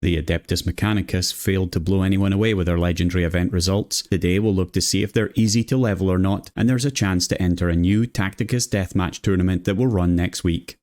The Adeptus Mechanicus failed to blow anyone away with their legendary event results. Today we'll look to see if they're easy to level or not, and there's a chance to enter a new Tacticus deathmatch tournament that will run next week.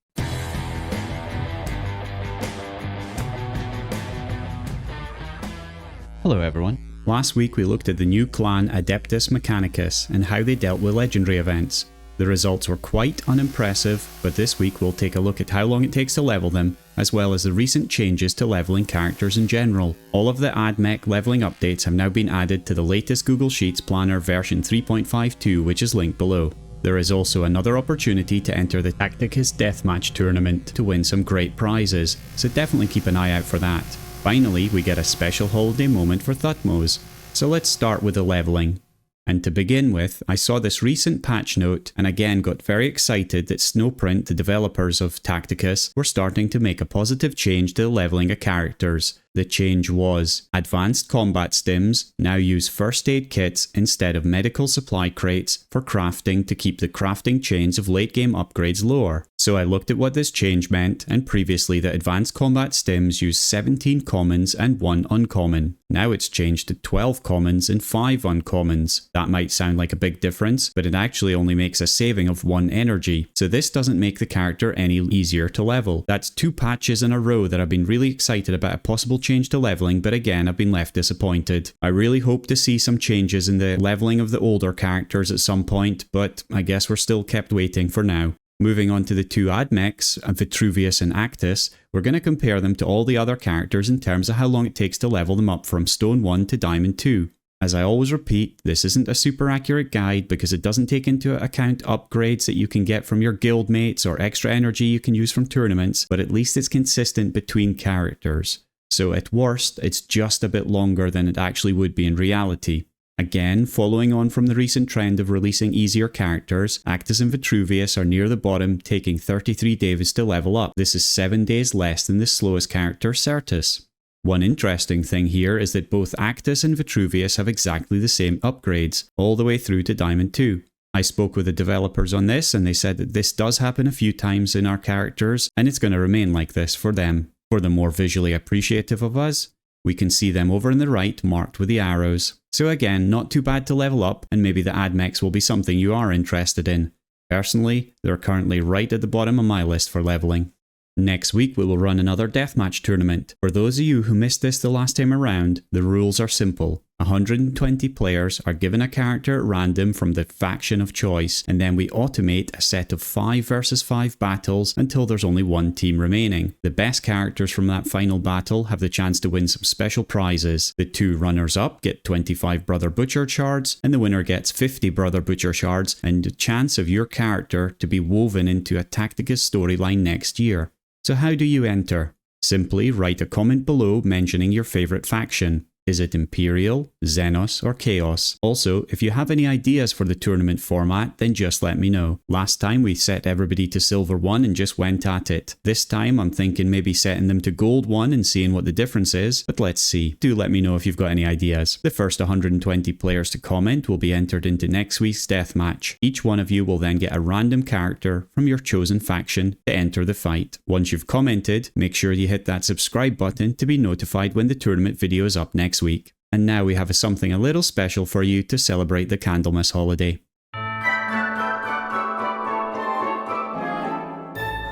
Hello everyone. Last week we looked at the new clan Adeptus Mechanicus and how they dealt with legendary events. The results were quite unimpressive, but this week we'll take a look at how long it takes to level them, as well as the recent changes to leveling characters in general. All of the Admechs Levelling updates have now been added to the latest Google Sheets Planner version 3.52, which is linked below. There is also another opportunity to enter the Tacticus Deathmatch tournament to win some great prizes, so definitely keep an eye out for that. Finally, we get a special holiday moment for Thutmose, so let's start with the leveling. And to begin with, I saw this recent patch note and again got very excited that Snowprint, the developers of Tacticus, were starting to make a positive change to the leveling of characters. The change was, advanced combat stims now use first aid kits instead of medical supply crates for crafting to keep the crafting chains of late game upgrades lower. So I looked at what this change meant, and previously the advanced combat stims used 17 commons and 1 uncommon. Now it's changed to 12 commons and 5 uncommons. That might sound like a big difference, but it actually only makes a saving of 1 energy. So this doesn't make the character any easier to level. That's 2 patches in a row that I've been really excited about a possible change to leveling, but again I've been left disappointed. I really hope to see some changes in the leveling of the older characters at some point, but I guess we're still kept waiting for now. Moving on to the 2 Admechs, Vitruvius and Actus, we're going to compare them to all the other characters in terms of how long it takes to level them up from Stone 1 to Diamond 2. As I always repeat, this isn't a super accurate guide because it doesn't take into account upgrades that you can get from your guild mates or extra energy you can use from tournaments, but at least it's consistent between characters. So at worst, it's just a bit longer than it actually would be in reality. Again, following on from the recent trend of releasing easier characters, Actus and Vitruvius are near the bottom, taking 33 days to level up. This is 7 days less than the slowest character, Certus. One interesting thing here is that both Actus and Vitruvius have exactly the same upgrades, all the way through to Diamond 2. I spoke with the developers on this and they said that this does happen a few times in our characters, and it's going to remain like this for them. For the more visually appreciative of us, we can see them over on the right marked with the arrows. So again, not too bad to level up, and maybe the Admechs will be something you are interested in. Personally, they're currently right at the bottom of my list for leveling. Next week we will run another deathmatch tournament. For those of you who missed this the last time around, the rules are simple. 120 players are given a character at random from the faction of choice, and then we automate a set of 5 versus 5 battles until there's only 1 team remaining. The best characters from that final battle have the chance to win some special prizes. The 2 runners-up get 25 Brother Butcher shards, and the winner gets 50 Brother Butcher shards and the chance of your character to be woven into a Tacticus storyline next year. So how do you enter? Simply write a comment below mentioning your favourite faction. Is it Imperial, Xenos, or Chaos? Also, if you have any ideas for the tournament format, then just let me know. Last time we set everybody to Silver 1 and just went at it. This time I'm thinking maybe setting them to Gold 1 and seeing what the difference is, but let's see. Do let me know if you've got any ideas. The first 120 players to comment will be entered into next week's deathmatch. Each one of you will then get a random character from your chosen faction to enter the fight. Once you've commented, make sure you hit that subscribe button to be notified when the tournament video is up next week. And now we have something a little special for you to celebrate the Candlemas holiday.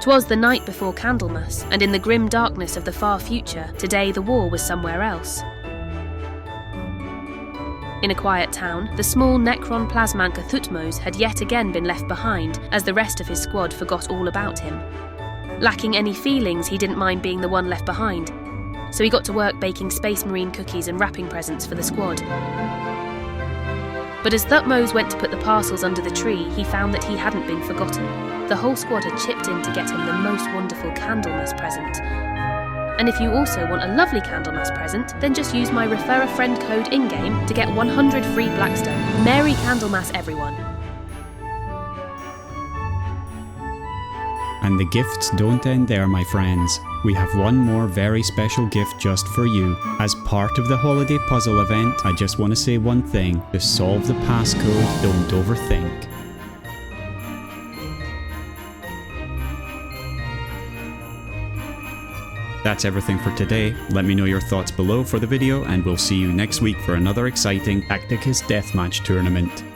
'Twas the night before Candlemas, and in the grim darkness of the far future, today the war was somewhere else. In a quiet town, the small Necron Plasmanker Thutmose had yet again been left behind, as the rest of his squad forgot all about him. Lacking any feelings, he didn't mind being the one left behind. So he got to work baking Space Marine cookies and wrapping presents for the squad. But as Thutmose went to put the parcels under the tree, he found that he hadn't been forgotten. The whole squad had chipped in to get him the most wonderful Candlemas present. And if you also want a lovely Candlemas present, then just use my Referral Code ingame to get 100 free blackstone. Merry Candlemas, everyone! And the gifts don't end there, my friends. We have one more very special gift just for you. As part of the holiday puzzle event, I just want to say one thing. To solve the passcode, don't overthink. that's everything for today. Let me know your thoughts below for the video, and we'll see you next week for another exciting Tacticus Deathmatch tournament.